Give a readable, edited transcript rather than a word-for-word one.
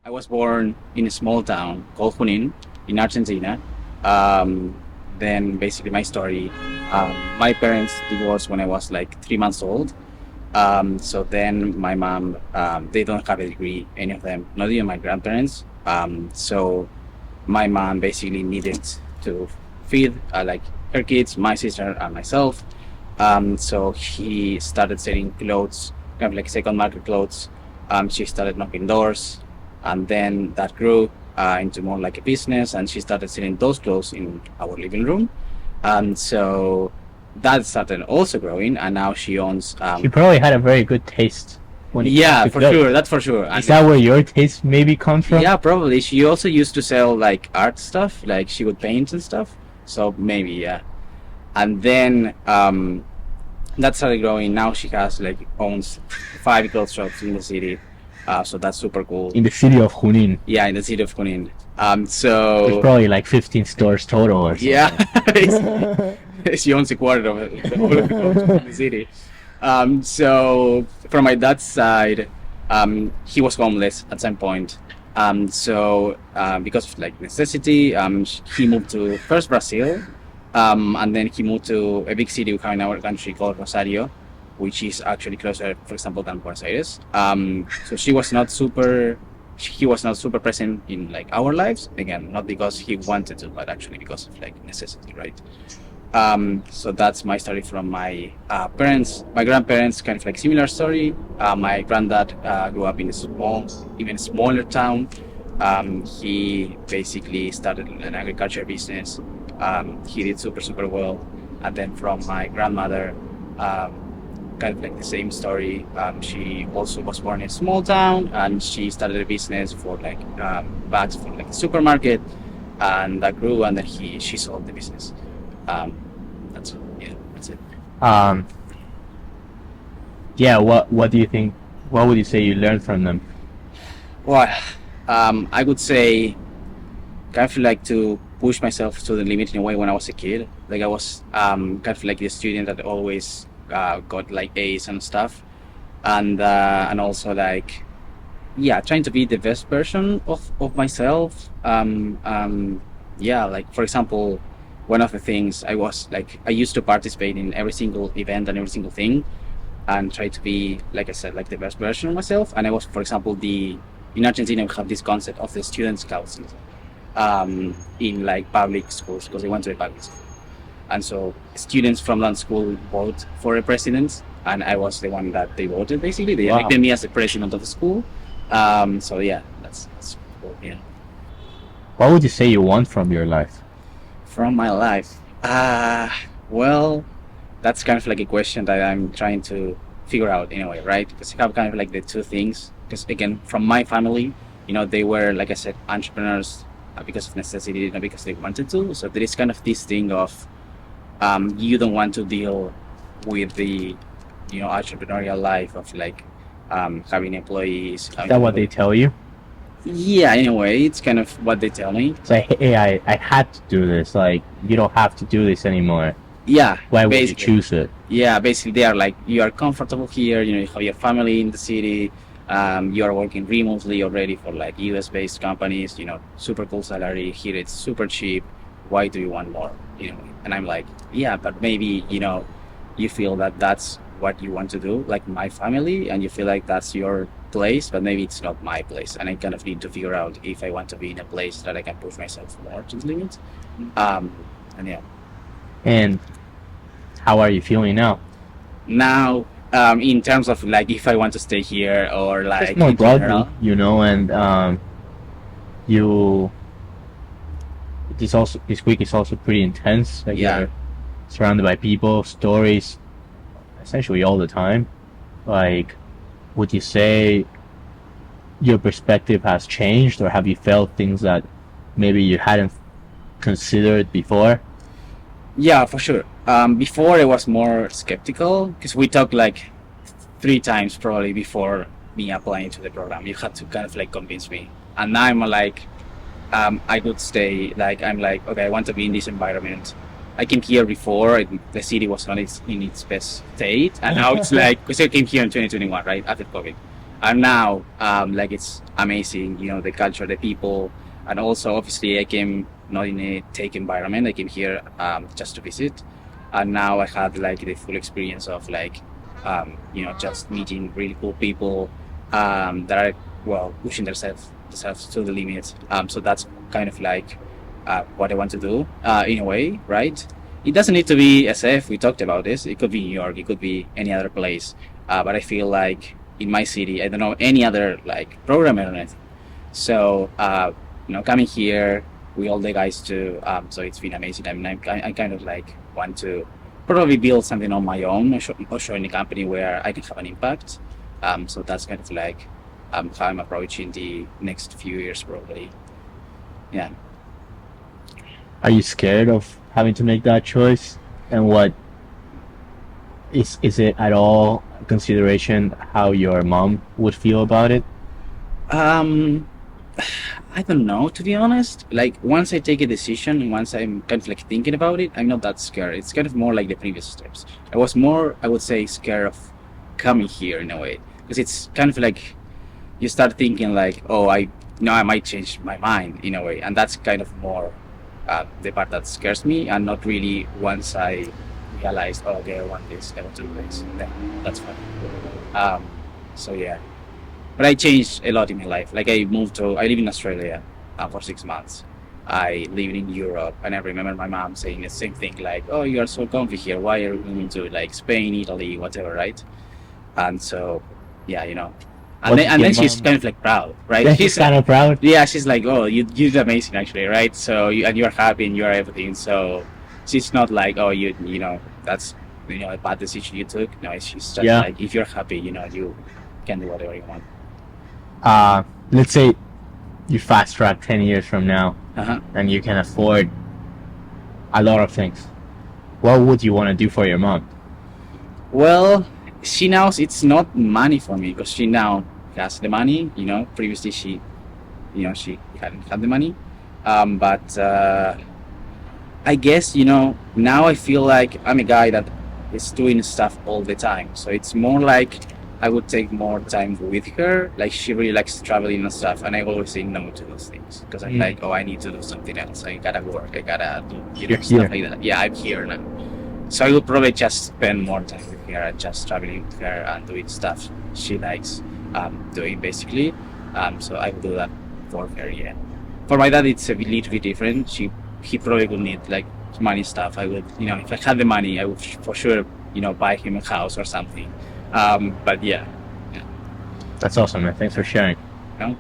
I was born in a small town called Junin in Argentina. Um, then basically my story. My parents divorced when I was like 3 months old. So then my mom, they don't have a degree, any of them, not even my grandparents. So my mom basically needed to feed like her kids, my sister, and myself. So he started selling clothes, kind of like second market clothes. She started knocking doors, and then that grew into more like a business. And she started selling those clothes in our living room. And so that started also growing, and now she owns. She probably had a very good taste when it comes Yeah, to for clothes. sure. That's for sure. Is that where your taste maybe comes from? Yeah, probably. She also used to sell like art stuff, like she would paint and stuff. So maybe, yeah. And then that started growing. Now she has like owns 5 clothes shops in the city. So that's super cool. In the city of Junin. Yeah, in the city of Junin. There's So probably like 15 stores total or something. yeah, she owns a quarter of all of the clothes in the city. So from my dad's side, he was homeless at some point. Because of like necessity, he moved to first Brazil, and then he moved to a big city we have in our country called Rosario, which is actually closer, for example, than Buenos Aires. So he was not super present in like our lives. Again, not because he wanted to, but actually because of like necessity, right? So that's my story from my parents. My grandparents, kind of like similar story. My granddad grew up in a even smaller town. He basically started an agriculture business. He did super well. And then from my grandmother, kind of like the same story. She also was born in a small town, and she started a business for like bags for like a supermarket, and that grew. And then she sold the business. That's it. Um, yeah, what do you think? What would you say you learned from them? Well, I would say kind of like to push myself to the limit in a way when I was a kid. Like I was kind of like the student that always got like A's and stuff, and also like yeah, trying to be the best version of myself. Yeah, like for example, one of the things I used to participate in every single event and every single thing, and try to be, like I said, like the best version of myself. And I was, for example, in Argentina we have this concept of the students' council in like public schools because they went to a public school, and so students from that school vote for a president, and I was the one that they voted. Basically, they Wow. elected me as the president of the school. So yeah, that's cool. Yeah. What would you say you want from your life? From my life, well, that's kind of like a question that I'm trying to figure out in a way, right? Because I have kind of like the two things. Because again, from my family, they were, like I said, entrepreneurs because of necessity, not because they wanted to. So there is kind of this thing of you don't want to deal with the entrepreneurial life of like having employees. Is that what they tell you? Yeah, in a way, it's kind of what they tell me. It's like, hey, I had to do this. Like, you don't have to do this anymore. Yeah. Why would you basically. choose it? Yeah, basically they are like, you are comfortable here, you have your family in the city, you are working remotely already for like US based companies, super cool salary, here it's super cheap, why do you want more? And I'm like, yeah, but maybe, you feel that that's what you want to do, like my family, and you feel like that's your place, but maybe it's not my place, and I kind of need to figure out if I want to be in a place that I can push myself more to the limit. And yeah. And how are you feeling now? Now, in terms of like if I want to stay here or like Just more in broadly, general, and you. This week is also pretty intense. Like Yeah. you're surrounded by people, stories, essentially all the time. Like, would you say your perspective has changed, or have you felt things that maybe you hadn't considered before? Yeah, for sure. Before I was more skeptical because we talked like 3 times probably before me applying to the program. You had to kind of like convince me, and now I'm like, I could stay. Like I'm like, okay, I want to be in this environment. I came here before the city was not in its best state, and now it's like because I came here in 2021, right after COVID. And now, like it's amazing, the culture, the people, and also obviously I came not in a tech environment. I came here just to visit, and now I had like the full experience of like, just meeting really cool people that are well pushing themselves to the limit. So that's kind of like what I want to do in a way, right? It doesn't need to be SF. We talked about this. It could be New York. It could be any other place. But I feel like in my city, I don't know any other like programmer or anything. So coming here with all the guys too. So it's been amazing. I mean, I kind of like want to probably build something on my own or join a company where I can have an impact. So that's kind of like how I'm approaching the next few years probably. Yeah. Are you scared of having to make that choice? And what is it at all a consideration how your mom would feel about it? Um, I don't know, to be honest. Like once I take a decision and once I'm kind of like thinking about it, I'm not that scared. It's kind of more like the previous steps. I was more, I would say, scared of coming here in a way because it's kind of like you start thinking like, oh, I might change my mind in a way, and that's kind of more the part that scares me, and not really once I realized, oh, okay, I want this, I want to do this, then that's fine. Um, so yeah. But I changed a lot in my life. Like I live in Australia for 6 months. I live in Europe, and I remember my mom saying the same thing, like, "Oh, you are so comfy here. Why are you going to like Spain, Italy, whatever, right?" And so, yeah, What did and your then she's mom? kind of like proud, right? Yeah, she's kind of proud. Yeah, she's like, "Oh, you did amazing, actually, right?" So and you're happy and you're everything. So she's not like, "Oh, that's a bad decision you took." No, she's just Yeah. like, if you're happy, you can do whatever you want. Let's say you fast track 10 years from now Uh-huh. and you can afford a lot of things. What would you want to do for your mom? Well, she knows it's not money for me because she now has the money. Previously she hadn't had the money. But I guess now I feel like I'm a guy that is doing stuff all the time. So it's more like I would take more time with her. Like she really likes traveling and stuff, and I always say no to those things because I'm like, oh, I need to do something else. I gotta work. I gotta do You're stuff here. like that. Yeah, I'm here now. So I would probably just spend more time with her and just traveling with her and doing stuff she likes doing basically. So I would do that for her, yeah. For my dad, it's a little bit different. He probably would need like money stuff. I would, if I had the money, I would for sure, buy him a house or something. But yeah, yeah. That's awesome, man. Thanks for sharing. You know?